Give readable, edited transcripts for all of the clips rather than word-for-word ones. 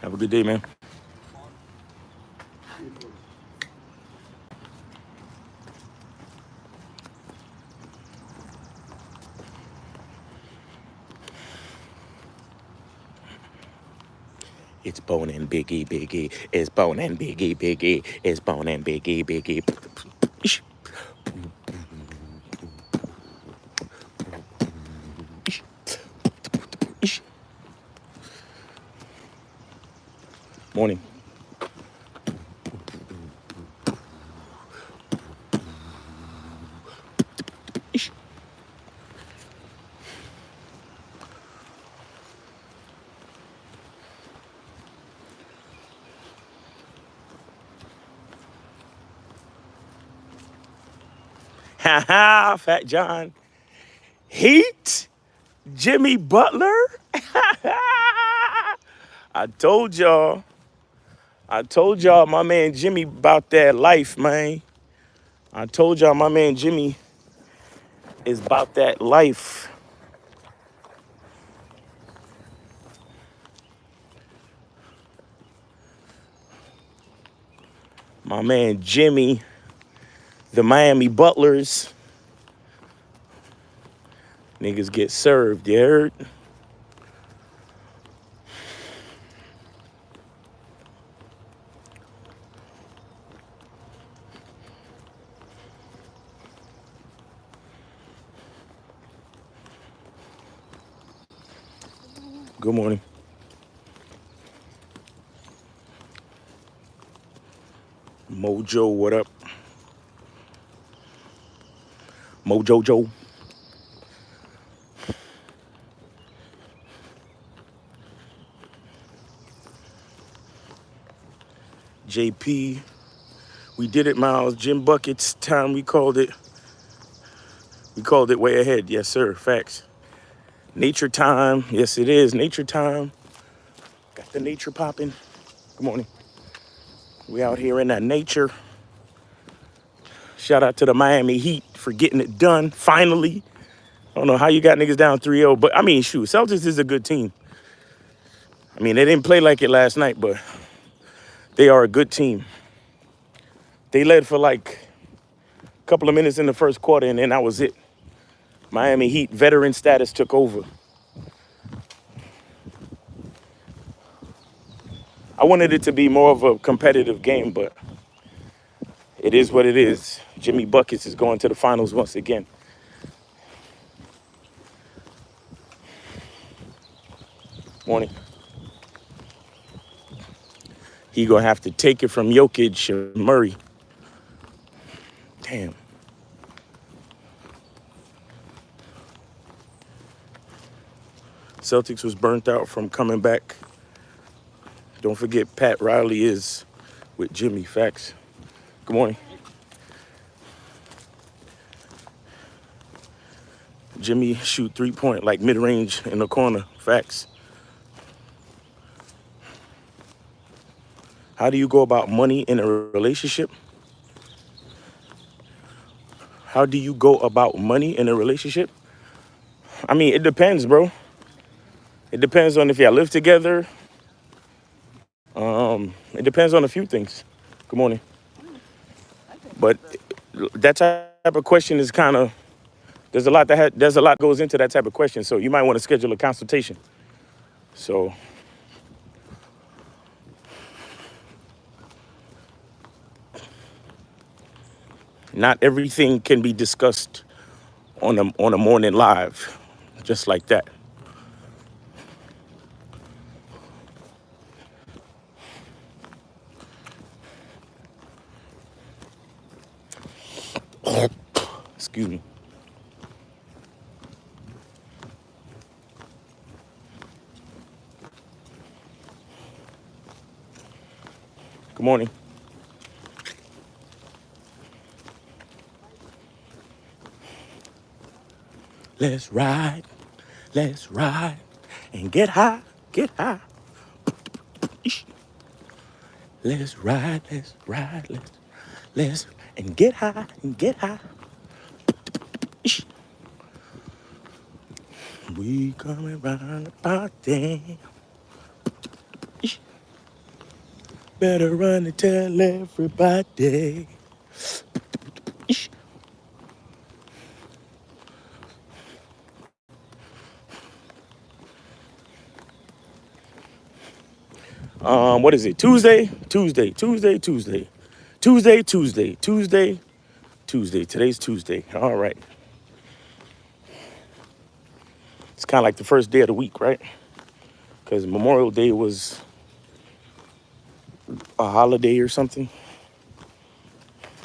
Have a good day, man. It's Bone and Biggie, Biggie. It's Bone and Biggie, Biggie. It's Bone and Biggie, Biggie. Ish, ish, ish. Morning. Ish. Ha ha, Fat John. Heat? Jimmy Butler? I told y'all. I told y'all my man Jimmy about that life, man. I told y'all my man Jimmy is about that life. My man Jimmy, the Miami Butlers, niggas get served, you heard? Good morning. Mojo, what up? Mojo Joe. JP. We did it, Miles. Jim Buckets time we called it. We called it way ahead. Yes, sir. Facts. Nature time. Yes, it is. Nature time. Got the nature popping. Good morning. We out here in that nature. Shout out to the Miami Heat for getting it done. Finally. I don't know how you got niggas down 3-0, but I mean, shoot, Celtics is a good team. I mean, they didn't play like it last night, but they are a good team. They led for like a couple of minutes in the first quarter, and then that was it. Miami Heat veteran status took over. I wanted it to be more of a competitive game, but it is what it is. Jimmy Buckets is going to the finals once again. Morning. He gonna have to take it from Jokic or Murray. Damn. Celtics was burnt out from coming back. Don't forget Pat Riley is with Jimmy. Facts. Good morning. Jimmy shoot 3-point like mid-range in the corner. Facts. How do you go about money in a relationship? How do you go about money in a relationship? I mean, it depends, bro. It depends on if y'all live together. It depends on a few things. Good morning. But that type of question is kind of there's a lot goes into that type of question. So you might want to schedule a consultation. So not everything can be discussed on a morning live, just like that. Excuse me. Good morning. Let's ride, and get high, get high. Eesh. Let's ride, let's and get high and get high. Eesh. We coming round the party. Eesh. Better run and tell everybody. What is it? Tuesday, Tuesday, Tuesday, Tuesday, Tuesday, Tuesday, Tuesday, Tuesday. Today's Tuesday. All right. It's kind of like the first day of the week, right? Because Memorial Day was a holiday or something.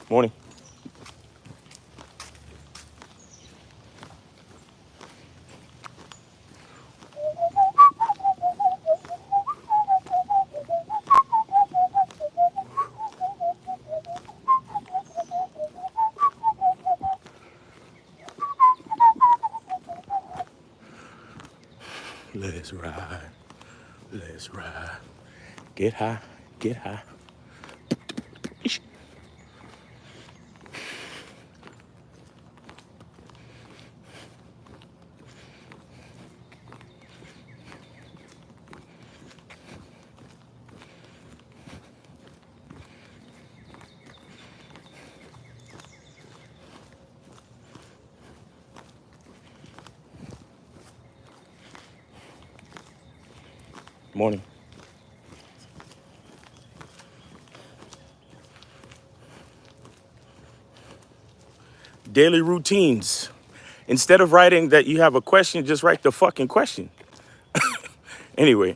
Morning. Let's ride. Let's ride. Get high. Get high. Morning. Daily routines. Instead of writing that you have a question, just write the fucking question. Anyway,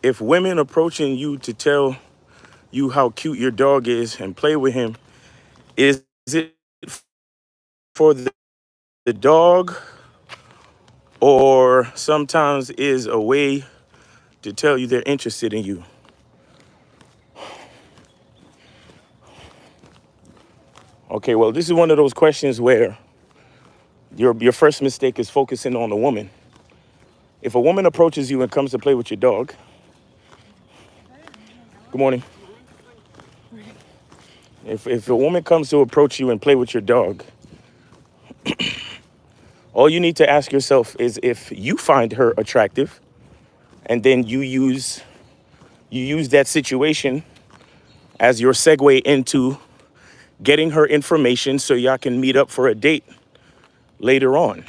if women approaching you to tell you how cute your dog is and play with him, is it for the dog or sometimes is a way to tell you they're interested in you? Okay, well, this is one of those questions where your first mistake is focusing on the woman. If a woman approaches you and comes to play with your dog, good morning. If a woman comes to approach you and play with your dog, all you need to ask yourself is if you find her attractive, and then you use that situation as your segue into getting her information so y'all can meet up for a date later on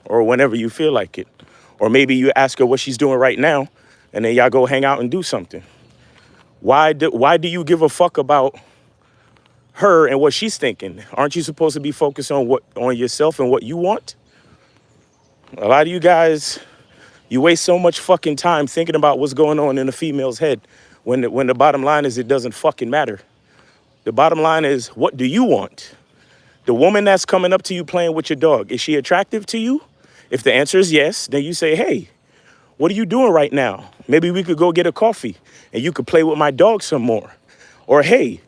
or whenever you feel like it. Or maybe you ask her what she's doing right now and then y'all go hang out and do something. Why do you give a fuck about her and what she's thinking? Aren't you supposed to be focused on yourself and what you want? A lot of you guys, you waste so much fucking time thinking about what's going on in a female's head when the bottom line is it doesn't fucking matter. The bottom line is, what do you want? The woman that's coming up to you playing with your dog, is she attractive to you? If the answer is yes, then you say, hey, what are you doing right now? Maybe we could go get a coffee and you could play with my dog some more. Or, hey,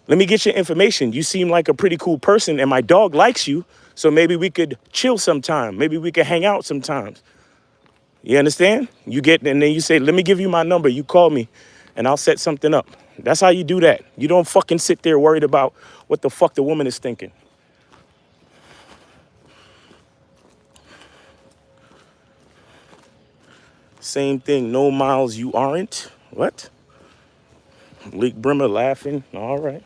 let me get your information. You seem like a pretty cool person and my dog likes you. So maybe we could chill sometime. Maybe we could hang out sometimes. You understand? And then you say, let me give you my number. You call me and I'll set something up. That's how you do that. You don't fucking sit there worried about what the fuck the woman is thinking. Same thing, no miles you aren't. What? Leak Brimmer laughing. All right.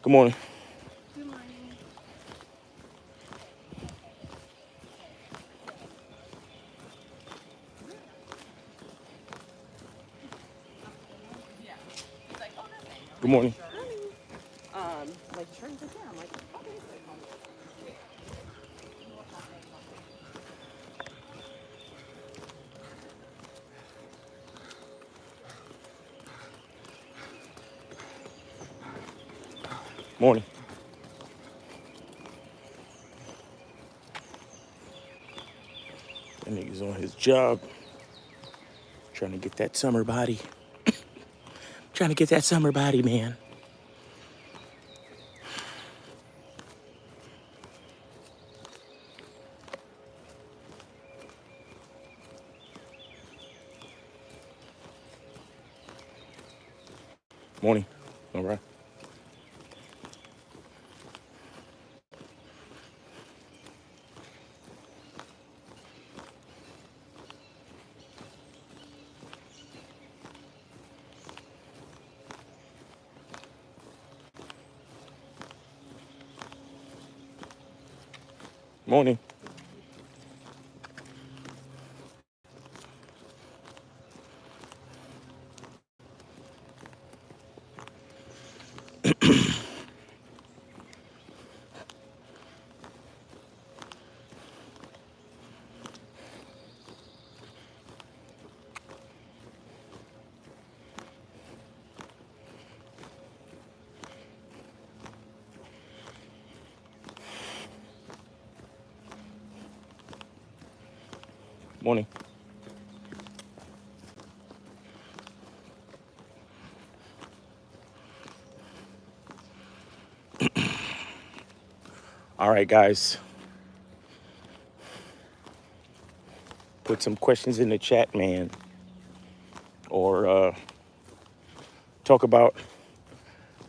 Good morning. Good morning. Good morning. Like sure, he's like, yeah. I'm like, okay. Morning. That nigga's on his job. Trying to get that summer body. Trying to get that summer body, man. Morning. All right. Morning. Morning. All right, guys. Put some questions in the chat, man. Or talk about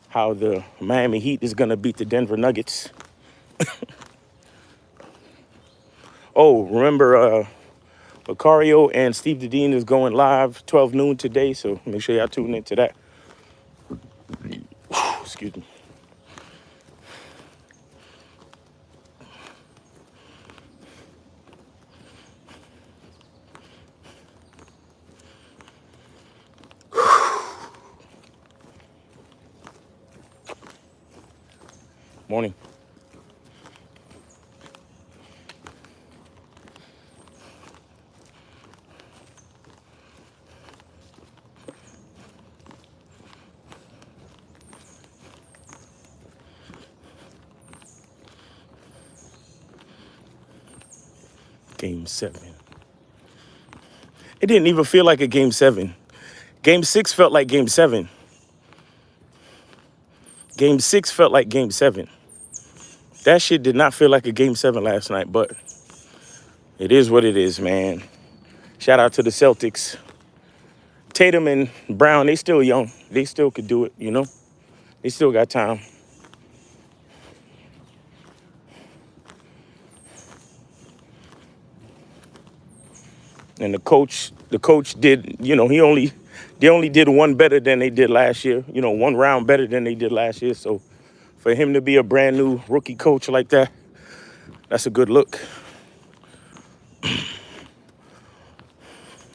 how the Miami Heat is going to beat the Denver Nuggets. Oh, remember Lucario and Steve Dedeen is going live 12 noon today, so make sure y'all tune into that. Excuse me. Morning. Game 7. It didn't even feel like a Game 7. Game 6 felt like Game 7. Game 6 felt like Game 7. That shit did not feel like a Game 7 last night, but it is what it is, man. Shout out to the Celtics. Tatum and Brown, they still young. They still could do it, you know? They still got time. And the coach did, you know, they only did one better than they did last year. You know, one round better than they did last year. So for him to be a brand new rookie coach like that, that's a good look.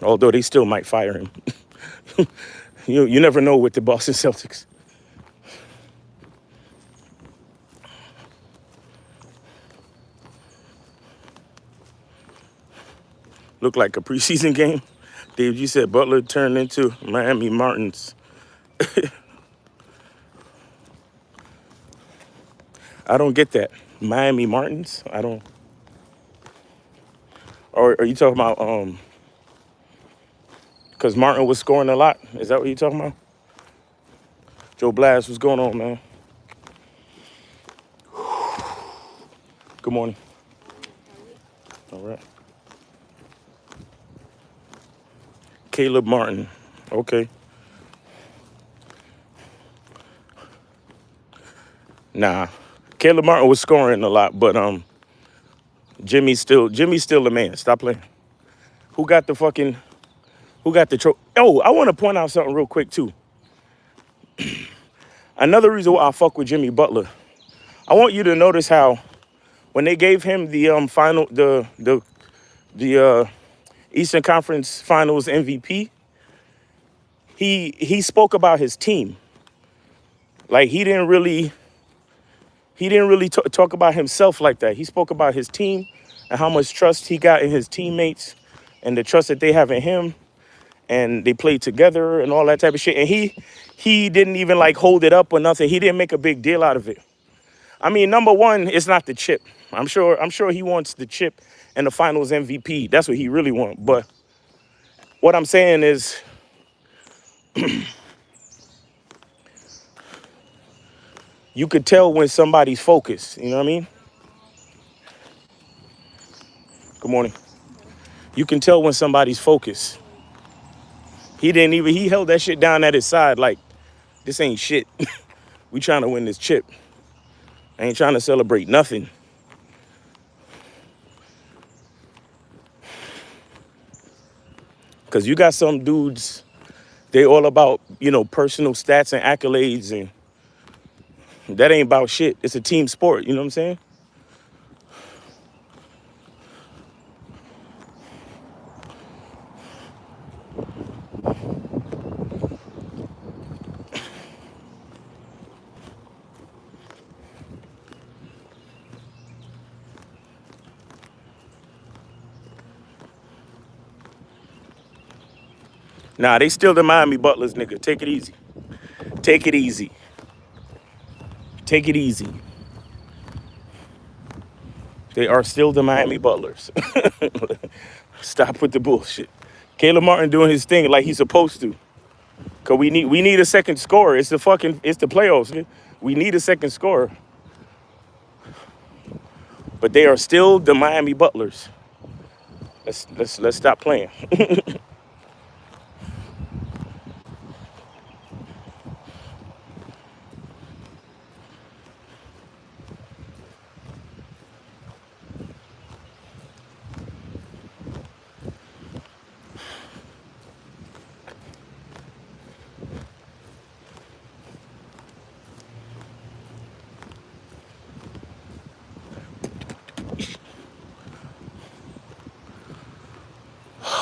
Although they still might fire him. You never know with the Boston Celtics. Looked like a preseason game. Dave, you said Butler turned into Miami Martins. I don't get that. Miami Martins? I don't. Or are you talking about because Martin was scoring a lot? Is that what you're talking about? Joe Blast, what's going on, man? Good morning. All right. Caleb Martin. Okay. Nah. Caleb Martin was scoring a lot, but Jimmy's still the man. Stop playing. Who got the Oh, I want to point out something real quick too. Another reason why I fuck with Jimmy Butler. I want you to notice how when they gave him the final the Eastern Conference Finals MVP, he spoke about his team. Like he didn't really talk about himself like that. He spoke about his team and how much trust he got in his teammates and the trust that they have in him, and they played together and all that type of shit. And he didn't even like hold it up or nothing. He didn't make a big deal out of it. I mean, number one, it's not the chip. I'm sure he wants the chip and the Finals MVP. That's what he really wants. But what I'm saying is, you could tell when somebody's focused. You know what I mean? Good morning. You can tell when somebody's focused. He held that shit down at his side like, this ain't shit. We trying to win this chip. I ain't trying to celebrate nothing. Because you got some dudes, they all about, you know, personal stats and accolades, and that ain't about shit. It's a team sport, you know what I'm saying? Nah, they still the Miami Butlers, nigga. Take it easy. Take it easy. Take it easy. They are still the Miami Butlers. Stop with the bullshit. Caleb Martin doing his thing like he's supposed to. Cause we need a second scorer. It's the playoffs. Nigga. We need a second scorer. But they are still the Miami Butlers. Let's stop playing.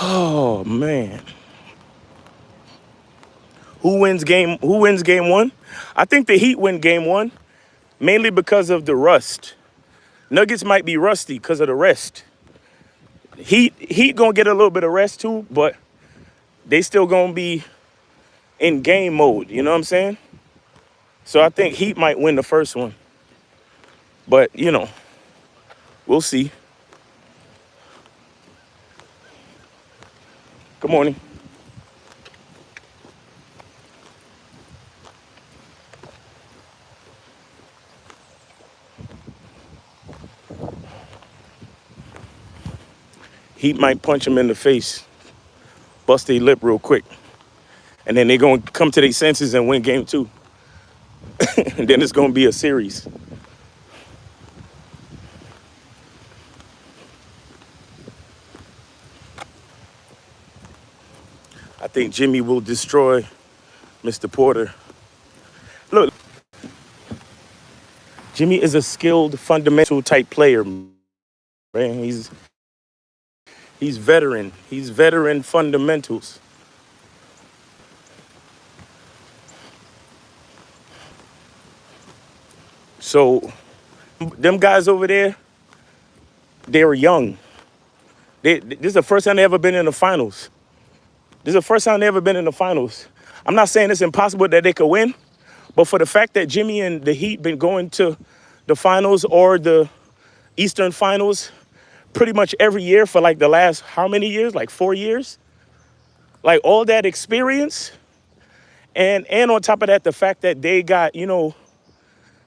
Oh man. Who wins game one? I think the Heat win game one, mainly because of the rust. Nuggets might be rusty because of the rest. Heat gonna get a little bit of rest too, but they still gonna be in game mode. You know what I'm saying? So I think Heat might win the first one. But we'll see. Good morning. Heat might punch him in the face, bust their lip real quick. And then they're gonna come to their senses and win game two. And then it's gonna be a series. I think Jimmy will destroy Mr. Porter. Look, Jimmy is a skilled, fundamental type player, man. He's veteran. He's veteran fundamentals. So them guys over there, they were young. This is the first time they ever been in the finals. This is the first time they ever been in the finals. I'm not saying it's impossible that they could win, but for the fact that Jimmy and the Heat been going to the finals or the Eastern Finals pretty much every year for like the last how many years? Like 4 years? Like all that experience. And on top of that, the fact that they got,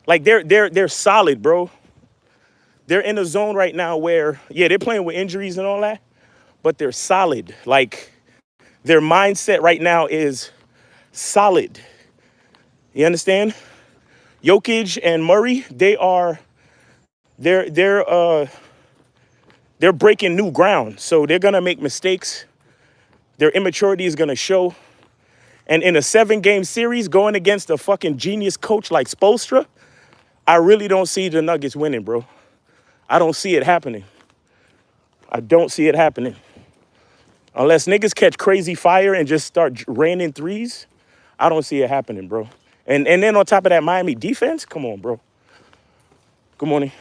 like they're solid, bro. They're in a zone right now where, yeah, they're playing with injuries and all that, but they're solid. Like their mindset right now is solid. You understand? Jokic and Murray, they're breaking new ground. So they're gonna make mistakes. Their immaturity is gonna show. And in a 7-game series going against a fucking genius coach like Spoelstra, I really don't see the Nuggets winning, bro. I don't see it happening. I don't see it happening. Unless niggas catch crazy fire and just start raining threes, I don't see it happening, bro. And then on top of that Miami defense, come on, bro. Good morning.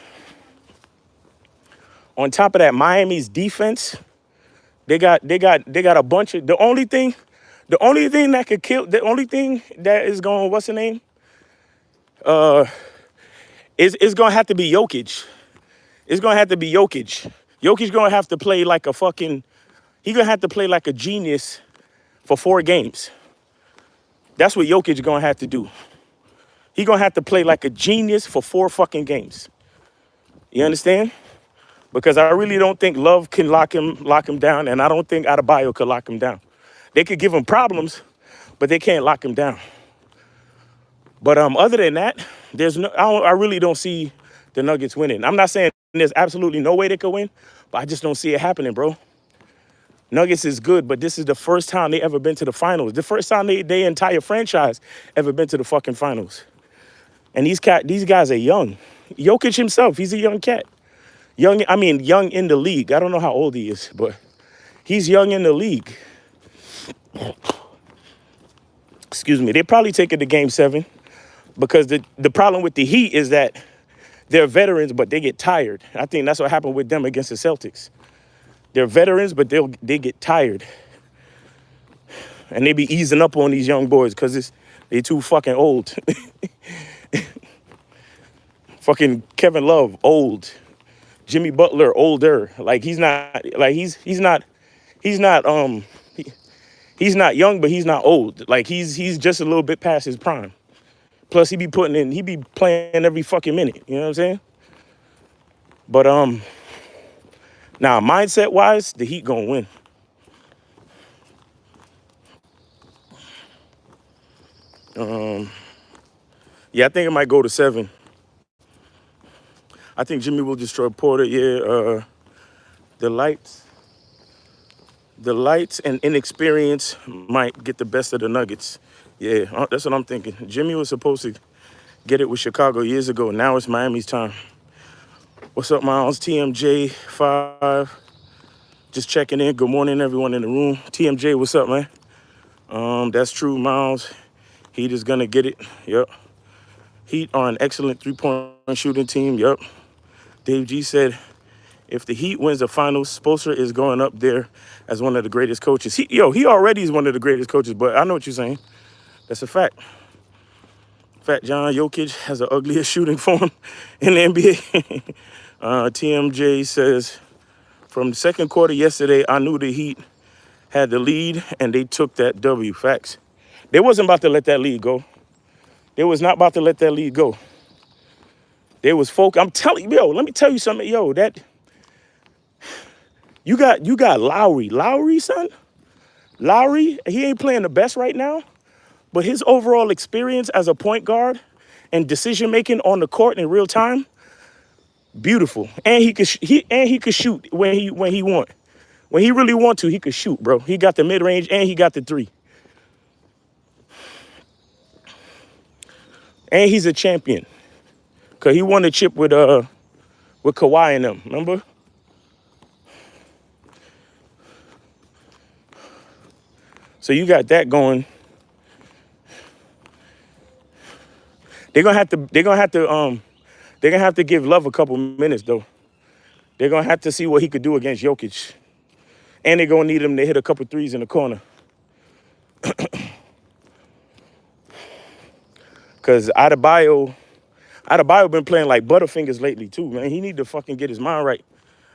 On top of that Miami's defense, they got a bunch of the only thing that could kill, the only thing that is going, what's the name? Is gonna have to be Jokic. It's gonna have to be Jokic. Jokic gonna have to play like a fucking, he gonna have to play like a genius for 4 games. That's what Jokic gonna have to do. He gonna have to play like a genius for 4 fucking games. You understand? Because I really don't think Love can lock him down, and I don't think Adebayo could lock him down. They could give him problems, but they can't lock him down. But other than that, I really don't see the Nuggets winning. I'm not saying there's absolutely no way they could win, but I just don't see it happening, bro. Nuggets is good, but this is the first time they ever been to the finals. The first time they entire franchise ever been to the fucking finals. And these guys are young. Jokic himself, he's a young cat. Young in the league. I don't know how old he is, but he's young in the league. Excuse me. They probably take it to game 7 because the problem with the Heat is that they're veterans, but they get tired. I think that's what happened with them against the Celtics. They're veterans, but they get tired. And they be easing up on these young boys because they too fucking old. Fucking Kevin Love, old. Jimmy Butler, older. Like he's not he's not young, but he's not old. Like he's just a little bit past his prime. Plus he be playing every fucking minute. You know what I'm saying? But now mindset wise, the Heat gonna win. Yeah, I think it might go to 7. I think Jimmy will destroy Porter. Yeah, the lights and inexperience might get the best of the Nuggets. Yeah, that's what I'm thinking. Jimmy was supposed to get it with Chicago years ago. Now it's Miami's time. What's up, Miles? TMJ5. Just checking in. Good morning, everyone in the room. TMJ, what's up, man? That's true, Miles. Heat is gonna get it. Yep. Heat are an excellent three-point shooting team. Yep. Dave G said, if the Heat wins the finals, Spoelstra is going up there as one of the greatest coaches. He already is one of the greatest coaches, but I know what you're saying. That's a fact. Fat John Jokic has an uglier shooting form in the NBA. TMJ says, from the second quarter yesterday, I knew the Heat had the lead, and they took that W. Facts. They wasn't about to let that lead go. They was not about to let that lead go. They was folk. I'm telling you, yo, let me tell you something. Yo, that you got Lowry. Lowry, son. Lowry, he ain't playing the best right now, but his overall experience as a point guard and decision making on the court in real time, beautiful. And he could shoot when he want. When he really want to, he could shoot, bro. He got the mid range and he got the 3. And he's a champion. Cause he won the chip with Kawhi and them, remember? So you got that going. They're gonna have to give Love a couple minutes though. They're gonna have to see what he could do against Jokic. And they're gonna need him to hit a couple threes in the corner. Cause Adebayo been playing like Butterfingers lately too, man. He need to fucking get his mind right.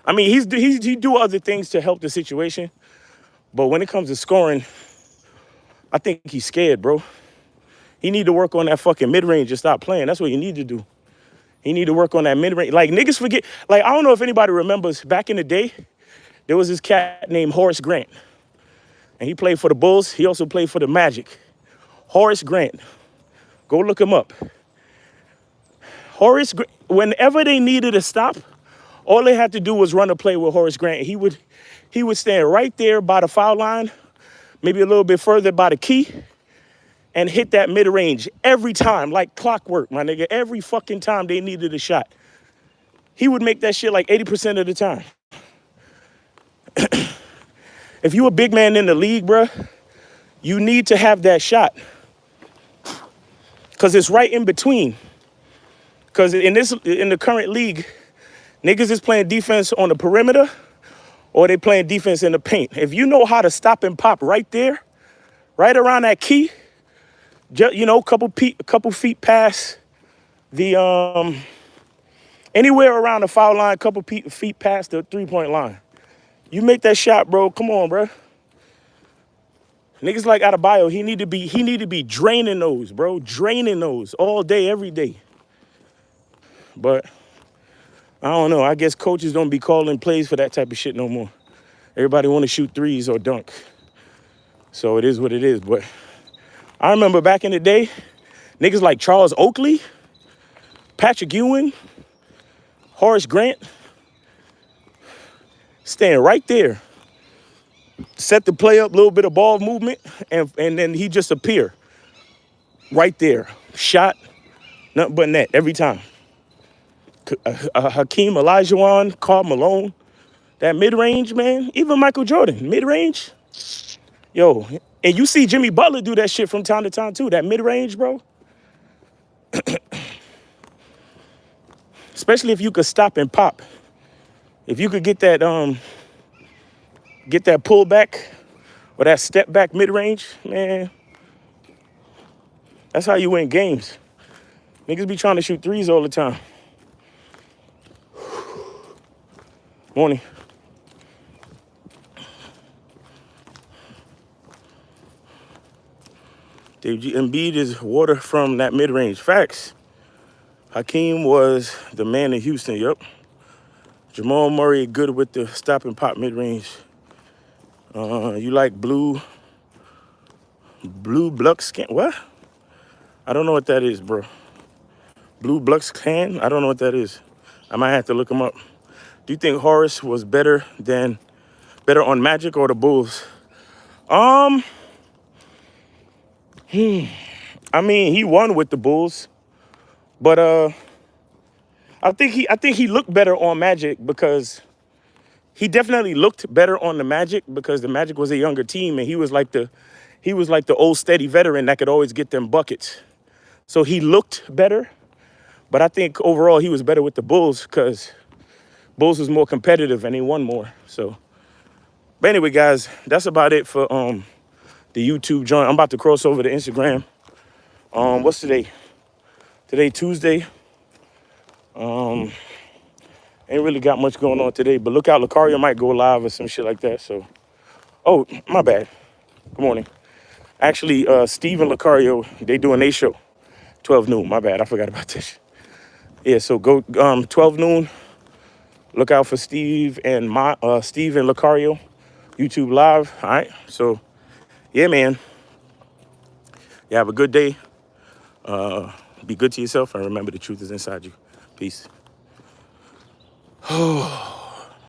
I mean, he do other things to help the situation, but when it comes to scoring, I think he's scared, bro. He need to work on that fucking mid-range and stop playing. That's what you need to do. He need to work on that mid-range. Like, niggas forget. Like, I don't know if anybody remembers, back in the day, there was this cat named Horace Grant. And he played for the Bulls. He also played for the Magic. Horace Grant. Go look him up. Whenever they needed a stop, all they had to do was run a play with Horace Grant. He would stand right there by the foul line, maybe a little bit further by the key, and hit that mid-range every time, like clockwork, my nigga. Every fucking time they needed a shot. He would make that shit like 80% of the time. If you a big man in the league, bruh, you need to have that shot. Because it's right in between. Because in the current league, niggas is playing defense on the perimeter or they playing defense in the paint. If you know how to stop and pop right there, right around that key, you know, couple feet past the anywhere around the foul line, couple feet past the 3-point line. You make that shot, bro. Come on, bro. Niggas like Adebayo, he need to be draining those, bro. Draining those all day, every day. But I don't know. I guess coaches don't be calling plays for that type of shit no more. Everybody want to shoot threes or dunk. So it is what it is. But I remember back in the day, niggas like Charles Oakley, Patrick Ewing, Horace Grant, staying right there. Set the play up, little bit of ball movement, and then he just appear. Right there. Shot, nothing but net every time. Hakeem Olajuwon, Karl Malone, that mid-range, man. Even Michael Jordan, mid-range. Yo, and you see Jimmy Butler do that shit from time to time too, that mid-range, bro. Especially if you could stop and pop. If you could get that pullback But that step back mid range, man, that's how you win games. Niggas be trying to shoot threes all the time. Morning. Embiid is water from that mid range. Facts. Hakeem was the man in Houston. Yup. Jamal Murray good with the stop and pop mid range. You like blue Blux scan? What? I don't know what that is, bro. Blue Blux can? I don't know what that is. I might have to look him up. Do you think Horace was better on Magic or the Bulls? I mean, he won with the Bulls, but I think he looked better on Magic because he definitely looked better on the Magic because the Magic was a younger team and he was like the old steady veteran that could always get them buckets. So he looked better, but I think overall he was better with the Bulls because Bulls was more competitive and they won more. So, but anyway, guys, that's about it for the YouTube joint. I'm about to cross over to Instagram. What's today? Today Tuesday. Ain't really got much going on today, but look out, Lucario might go live or some shit like that. So, oh, my bad. Good morning. Actually, Steve and Lucario, they doing their show, 12 noon. My bad, I forgot about this. Yeah, so go 12 noon. Look out for Steve and Lucario, YouTube live. All right. So, yeah, man. You have a good day. Be good to yourself and remember the truth is inside you. Peace.